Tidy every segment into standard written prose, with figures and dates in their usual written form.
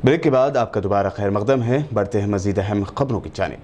Break के बाद आपका दोबारा खैर मकदम है। बढ़ते हैं मजीद अहम खबरों की जानिब।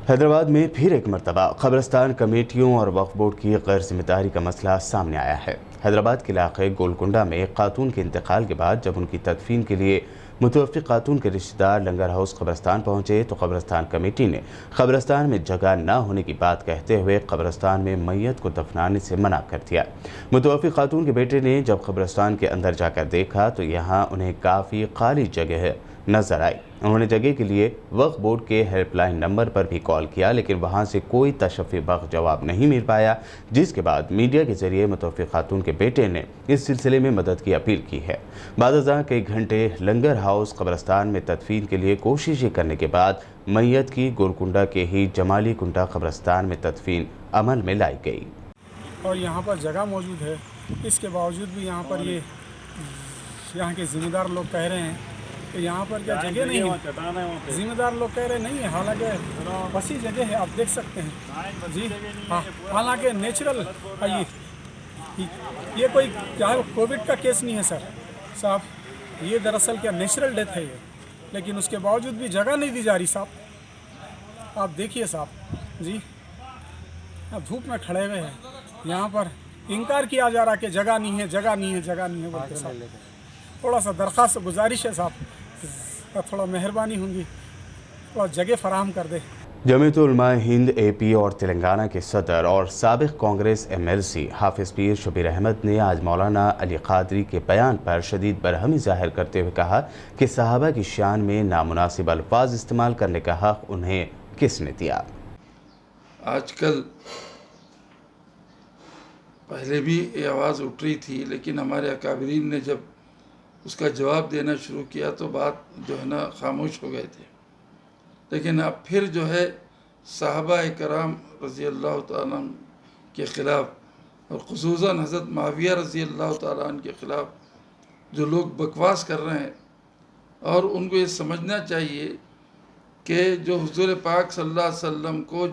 हैदराबाद में फिर एक मरतबा कब्रिस्तान कमेटियों और वक्फ बोर्ड की गैर जिम्मेदारी का मसला सामने आया है। हैदराबाद के इलाके गोलकुंडा में एक खातून के इंतकाल के बाद जब उनकी तदफीन के लिए मुतवफ़्फ़ी खातून के रिश्तेदार लंगर हाउस कब्रिस्तान पहुंचे तो कब्रिस्तान कमेटी ने कब्रिस्तान में जगह न होने की बात कहते हुए कब्रिस्तान में मैयत को दफनाने से मना कर दिया। मुतवफ़्फ़ी खातून के बेटे ने जब कब्रिस्तान के अंदर जाकर देखा तो यहाँ उन्हें काफ़ी खाली जगह नजर आई। उन्होंने जगह के लिए वक्फ बोर्ड के हेल्पलाइन नंबर पर भी कॉल किया, लेकिन वहां से कोई तशफ़ी बख्श जवाब नहीं मिल पाया, जिसके बाद मीडिया के जरिए मुतवफ़्फ़ी खातून के बेटे ने इस सिलसिले में मदद की अपील की है। बाद कई घंटे लंगर हाउस कब्रिस्तान में तदफीन के लिए कोशिशें करने के बाद मैयत की गोलकुंडा के ही जमाली कुंडा कब्रिस्तान में तदफीन अमल में लाई गई। और यहाँ पर जगह मौजूद है, इसके बावजूद भी यहाँ पर यहाँ के ज़िम्मेदार लोग कह रहे हैं तो यहाँ पर क्या जगह नहीं है। ज़िम्मेदार लोग कह रहे नहीं है, हालांकि वसी जगह है, आप देख सकते हैं जी। हाँ, हालांकि नेचुरल ये कोई क्या है, कोविड का केस नहीं है साहब, ये दरअसल क्या नेचुरल डेथ है ये, लेकिन उसके बावजूद भी जगह नहीं दी जा रही साहब। आप देखिए साहब जी, धूप में खड़े हुए हैं, यहाँ पर इनकार किया जा रहा कि जगह नहीं है, जगह नहीं है, जगह नहीं है बोलते साहब। थोड़ा सा दरख्वास्त गुजारिश है साहब, थोड़ा मेहरबानी होगी, थोड़ा जगह फराहम कर दे। जमीयत उलमा हिंद एपी और तेलंगाना के सदर और साबिक़ कांग्रेस एमएलसी हाफिज़ पीर शबीर अहमद ने आज मौलाना अली कादरी के बयान पर शदीद बरहमी जाहिर करते हुए कहा कि सहाबा की शान में नामुनासिब अल्फाज इस्तेमाल करने का हक़ उन्हें किसने दिया। आजकल पहले भी ये आवाज़ उठ रही थी, लेकिन हमारे अकाबरीन ने जब उसका जवाब देना शुरू किया तो बात जो है ना खामोश हो गए थे। लेकिन अब फिर जो है सहाबा कराम रज़ी अल्लाह ताला के ख़िलाफ़ और ख़ुसूसन हज़रत मुआविया रज़ी अल्लाह ताला के ख़िलाफ़ जो लोग बकवास कर रहे हैं, और उनको ये समझना चाहिए कि जो हुज़ूर पाक सल्लल्लाहु अलैहि वसल्लम को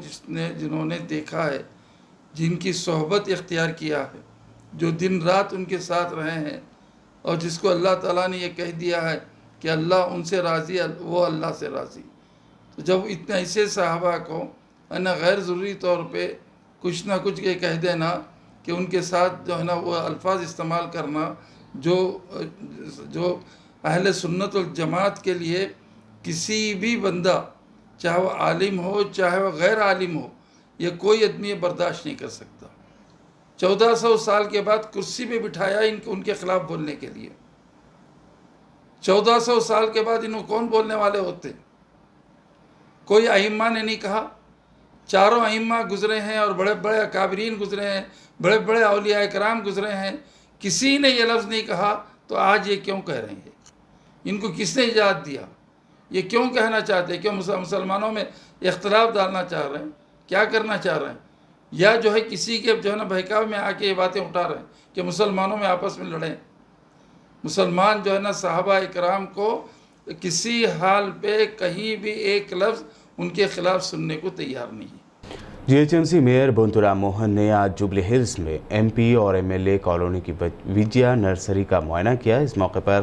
जिन्होंने देखा है, जिनकी सोहबत इख्तियार किया है, जो दिन रात उनके साथ रहे हैं, और जिसको अल्लाह ताला ने ये कह दिया है कि अल्लाह उनसे राज़ी, वो अल्लाह से राज़ी, तो जब इतने ऐसे सहाबा को ना गैर ज़रूरी तौर पे कुछ ना कुछ ये कह देना कि उनके साथ जो है ना वो अल्फाज इस्तेमाल करना जो अहले सुन्नत वल जमात के लिए किसी भी बंदा, चाहे वो आलिम हो चाहे वह गैर आलिम हो, ये कोई आदमी बर्दाश्त नहीं कर सकता। 1400 साल के बाद कुर्सी पे बिठाया इनको उनके खिलाफ बोलने के लिए। 1400 साल के बाद इन्हों कौन बोलने वाले होते? कोई अइम्मा ने नहीं कहा। चारों अइम्मा गुजरे हैं और बड़े बड़े अकाबरीन गुजरे हैं, बड़े बड़े औलिया कराम गुजरे हैं, किसी ने ये लफ्ज़ नहीं कहा, तो आज ये क्यों कह रहे हैं? इनको किसने इजाज़त दिया? ये क्यों कहना चाहते हैं? क्यों मुसलमानों में इख्तलाफ डालना चाह रहे हैं? क्या करना चाह रहे हैं? या जो है किसी के जो है ना बहकावे में आके ये बातें उठा रहे हैं कि मुसलमानों में आपस में लड़ें। मुसलमान जो है ना सहाबा इकराम को किसी हाल पे कहीं भी एक लफ्ज़ उनके खिलाफ सुनने को तैयार नहीं है। जीएचएमसी मेयर बोंतुराम मोहन ने आज जुबली हिल्स में एमपी और एमएलए कॉलोनी की विजया नर्सरी का मुआयना किया। इस मौके पर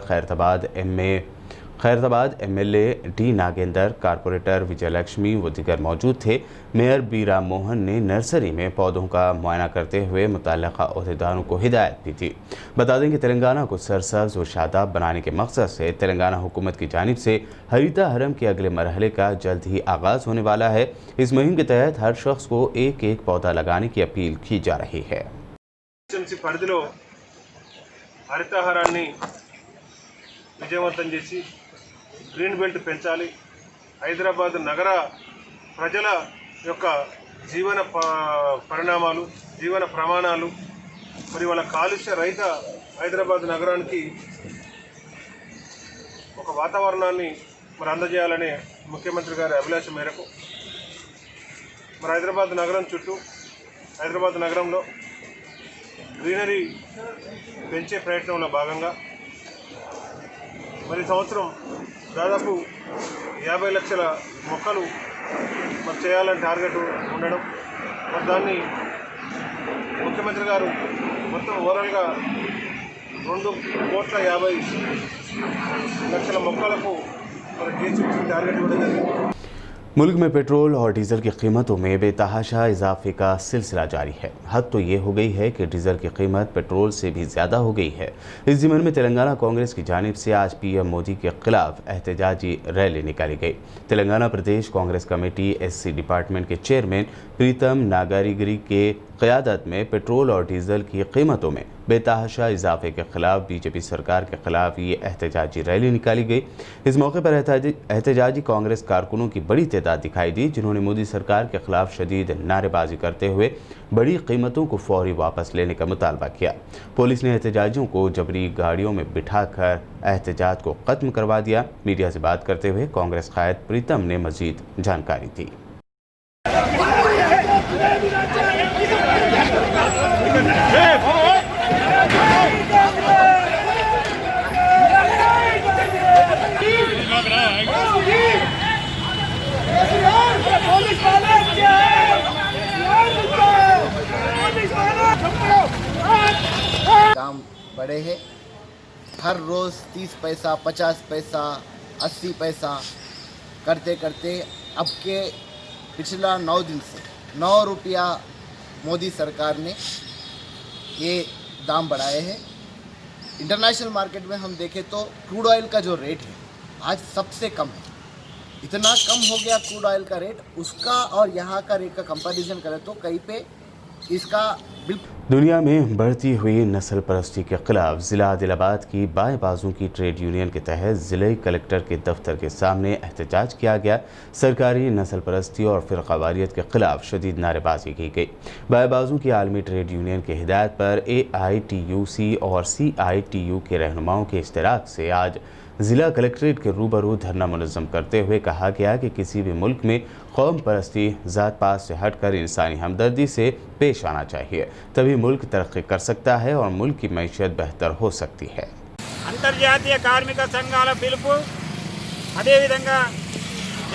Khairatabad MLA D Nagendra, corporator Vijayalakshmi व दीगर मौजूद थे। मेयर बीराम मोहन ने नर्सरी में पौधों का मुआयना करते हुए मुतल्लिक़ा ओहदेदारों को हिदायत भी दी। बता दें कि तेलंगाना को सरसब्ज़ व शादाब बनाने के मकसद से तेलंगाना हुकूमत की जानिब से हरीता हरम के अगले मरहले का जल्द ही आगाज़ होने वाला है। इस मुहिम के तहत हर शख्स को एक एक पौधा लगाने की अपील की जा रही है। గ్రీన్ బెల్ట్ పెంచాలి, హైదరాబాద్ నగర ప్రజల యొక్క జీవన పరిణామాలు, జీవన ప్రమాణాలు, మరి వాళ్ళ కాలుష్య రహిత హైదరాబాద్ నగరానికి ఒక వాతావరణాన్ని మరి అందజేయాలనే ముఖ్యమంత్రి గారి అభిలాష మేరకు మరి హైదరాబాద్ నగరం చుట్టూ, హైదరాబాద్ నగరంలో గ్రీనరీ పెంచే ప్రయత్నంలో భాగంగా మరి సంవత్సరం దాదాపు 50 లక్షల మొక్కలు మరి చేయాలని టార్గెట్ ఉండడం, మరి దాన్ని ముఖ్యమంత్రి గారు మొత్తం ఓవరాల్గా 2,50,00,000 మొక్కలకు మరి జిఎస్టీ టార్గెట్ ఇవ్వడం జరిగింది. मुल्क में पेट्रोल और डीजल की कीमतों में बेतहाशा इजाफे का सिलसिला जारी है। हद तो ये हो गई है कि डीजल की कीमत पेट्रोल से भी ज़्यादा हो गई है। इस ज़िम्न में तेलंगाना कांग्रेस की जानिब से आज पीएम मोदी के खिलाफ एहतजाजी रैली निकाली गई। तेलंगाना प्रदेश कांग्रेस कमेटी एससी डिपार्टमेंट के चेयरमैन प्रीतम नागारीगिरी के क़यादत में पेट्रोल और डीजल की कीमतों में बेतहाशा इजाफे के खिलाफ बीजेपी सरकार के खिलाफ ये एहतजाजी रैली निकाली गई। इस मौके पर एहतजाजी कांग्रेस कारकुनों की बड़ी तादाद दिखाई दी, जिन्होंने मोदी सरकार के खिलाफ शदीद नारेबाजी करते हुए बड़ी कीमतों को फौरी वापस लेने का मुतालबा किया। पुलिस ने एहतजाजियों को जबरी गाड़ियों में बिठाकर एहतजाज को ख़त्म करवा दिया। मीडिया से बात करते हुए कांग्रेस कायद प्रीतम ने मजीद जानकारी दी। दाम बढ़े हैं। हर रोज़ 30 पैसा, 50 पैसा, 80 पैसा करते करते अब के पिछला 9 दिन से 9 रुपया मोदी सरकार ने ये दाम बढ़ाए हैं। इंटरनेशनल मार्केट में हम देखें तो क्रूड ऑयल का जो रेट है आज सबसे कम है। इतना कम हो गया क्रूड ऑयल का रेट, उसका और यहाँ का रेट का कंपैरिजन करें तो कहीं पे इसका दुनिया में बढ़ती हुई नस्ल परस्ती के खिलाफ ज़िला आदिलाबाद की बाएं बाजू की ट्रेड यूनियन के तहत ज़िले कलेक्टर के दफ्तर के सामने एहतजाज किया गया। सरकारी नस्ल परस्ती और फ़िरक़ावारियत के खिलाफ शदीद नारेबाजी की गई। बाएं बाजू की आलमी ट्रेड यूनियन की हिदायत पर AITUC और CITU के रहनुमाओं के इश्तराक से आज ज़िला कलेक्ट्रेट के रूबरू धरना मुनज़्ज़म करते हुए कहा गया कि किसी भी मुल्क में कौम परस्ती ज़ात पात से हटकर इंसानी हमदर्दी से पेश आना चाहिए, तभी मुल्क तरक्की कर सकता है और मुल्क की मैशियत बेहतर हो सकती है। అంతర్జాతీయ కార్మిక సంఘాల పిలుపు అదేవిధంగా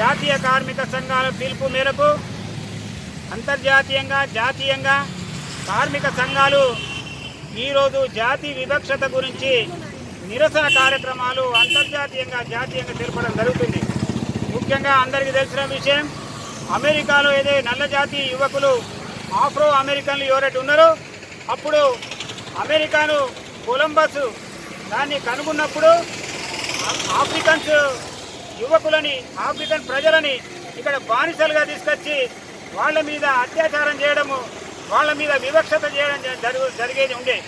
జాతీయ కార్మిక సంఘాల పిలుపు మేరకు అంతర్జాతీయంగా జాతీయంగా కార్మిక సంఘాలు ఈరోజు జాతి వివక్షత గురించి నిరసన కార్యక్రమాలు అంతర్జాతీయంగా జాతీయంగా తెలపడం జరుగుతుంది. ముఖ్యంగా అందరికీ తెలిసిన విషయం, అమెరికాలో ఏదైతే నల్ల జాతి యువకులు ఆఫ్రో అమెరికన్లు ఎవరైతే ఉన్నారో అప్పుడు అమెరికాను కొలంబస్ దాన్ని కనుగొన్నప్పుడు ఆఫ్రికన్స్ యువకులని ఆఫ్రికన్ ప్రజలని ఇక్కడ బానిసలుగా తీసుకొచ్చి వాళ్ళ మీద అత్యాచారం చేయడము, వాళ్ళ మీద వివక్షత చేయడం జరిగేది ఉండే.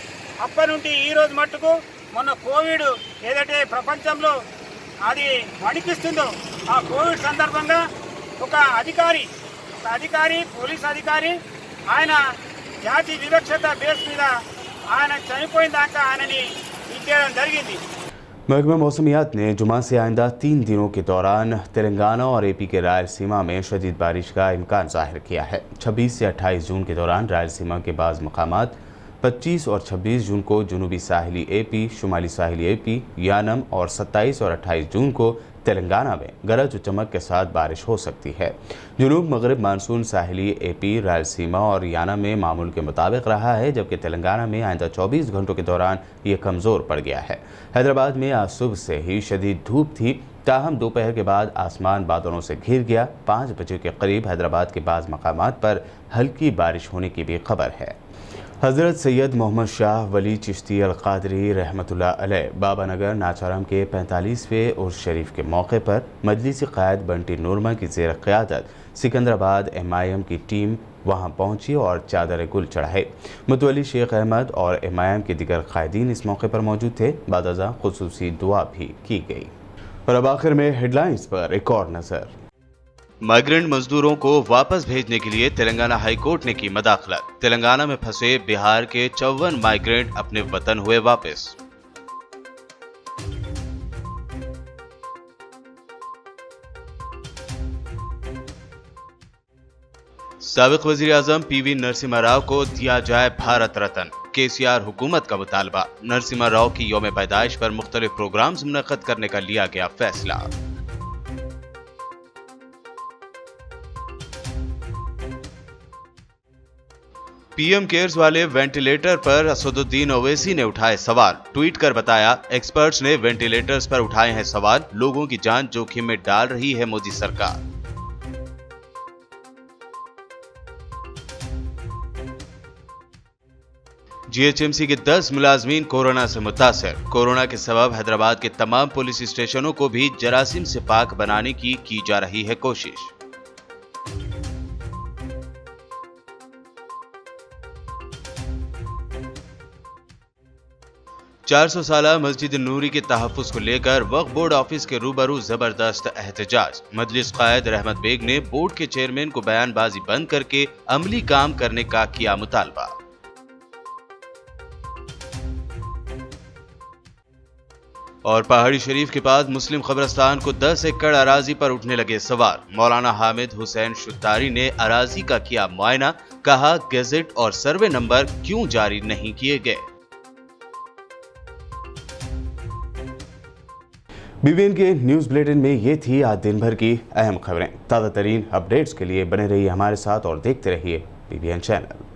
అప్పటి నుండి ఈరోజు మట్టుకు మొన్న కోవిడ్ ఏదైతే ప్రపంచంలో అది వణికిస్తుందో ఆ కోవిడ్ సందర్భంగా ఒక అధికారి పోలీస్ అధికారి ఆయన జాతి వివక్షత బేస్ మీద ఆయన చనిపోయిన దాకా ఆయనని ఇచ్చేయడం జరిగింది. महकमा मौसमियात ने जुमा से आइंदा 3 दिनों के दौरान तेलंगाना और AP के रायलसीमा में शदीद बारिश का इम्कान जाहिर किया है। 26 से 28 जून के दौरान रायलसीमा के बाज़ मकामात, 25 और 26 जून को जुनूबी साहिली AP, शुमाली साहिली AP, यानम और 27 और 28 जून को तेलंगाना में गरज और चमक के साथ बारिश हो सकती है। जुनूब मगरब मानसून साहिली AP, रायलसीमा और याना में मामूल के मुताबिक रहा है, जबकि तेलंगाना में आइंदा 24 घंटों के दौरान ये कमज़ोर पड़ गया है। हैदराबाद में आज सुबह से ही शदीद धूप थी, ताहम दोपहर के बाद आसमान बादलों से घिर गया। 5 बजे के करीब हैदराबाद के बाज़ मकामात पर हल्की बारिश होने की भी खबर है। हज़रत सैयद मोहम्मद शाह वली चिश्ती अल क़ादरी रहमतुल्लाह अलैह बाबानगर नाचाराम के 45वें उर्स शरीफ के मौके पर मजलिसी क़ायद बंटी नूरमा की ज़ेर क़यादत सिकंदराबाद MIM की टीम वहां पहुंची और चादर गुल चढ़ाए। मुतवल्ली शेख अहमद और MIM के दिगर क़ायदीन इस मौके पर मौजूद थे। बादअज़ां ख़ुसूसी दुआ भी की गई। और अब आखिर में हेडलाइंस पर एक और नज़र। माइग्रेंट मजदूरों को वापस भेजने के लिए तेलंगाना हाई कोर्ट ने की मदाखलत। तेलंगाना में फंसे बिहार के 54 माइग्रेंट अपने वतन हुए वापस। साबिक वजीर आजम PV नरसिम्हा राव को दिया जाए भारत रत्न। KCR हुकूमत का मुतालबा। नरसिम्हा राव की यौम पैदाइश पर मुख्तलिफ प्रोग्राम्स मुनक़्क़द करने का लिया गया फैसला। पीएम केयर्स वाले वेंटिलेटर पर असदुद्दीन ओवैसी ने उठाए सवाल। ट्वीट कर बताया, एक्सपर्ट्स ने वेंटिलेटर्स पर उठाए हैं सवाल, लोगों की जान जोखिम में डाल रही है मोदी सरकार। जीएचएमसी के 10 मुलाजमीन कोरोना से मुतासर। कोरोना के सबब हैदराबाद के तमाम पुलिस स्टेशनों को भी जरासीम से पाक बनाने की जा रही है कोशिश। चार 400 साला मस्जिद नूरी के तहफ्फुज को लेकर वक्फ बोर्ड ऑफिस के रूबरू जबरदस्त एहतजाज। मजलिस कायद रहमत बेग ने बोर्ड के चेयरमैन को बयानबाजी बंद करके अमली काम करने का किया मुतालबा। और पहाड़ी शरीफ के पास मुस्लिम कब्रिस्तान को 10 एकड़ अराजी पर उठने लगे सवार। मौलाना हामिद हुसैन शुत्तारी ने अराजी का किया मुआयना, कहा गैजेट और सर्वे नंबर क्यों जारी नहीं किए गए। बीबीएन के न्यूज बुलेटिन में ये थी आज दिन भर की अहम खबरें। ताज़ा तरीन अपडेट्स के लिए बने रहिए हमारे साथ और देखते रहिए बीबीएन चैनल।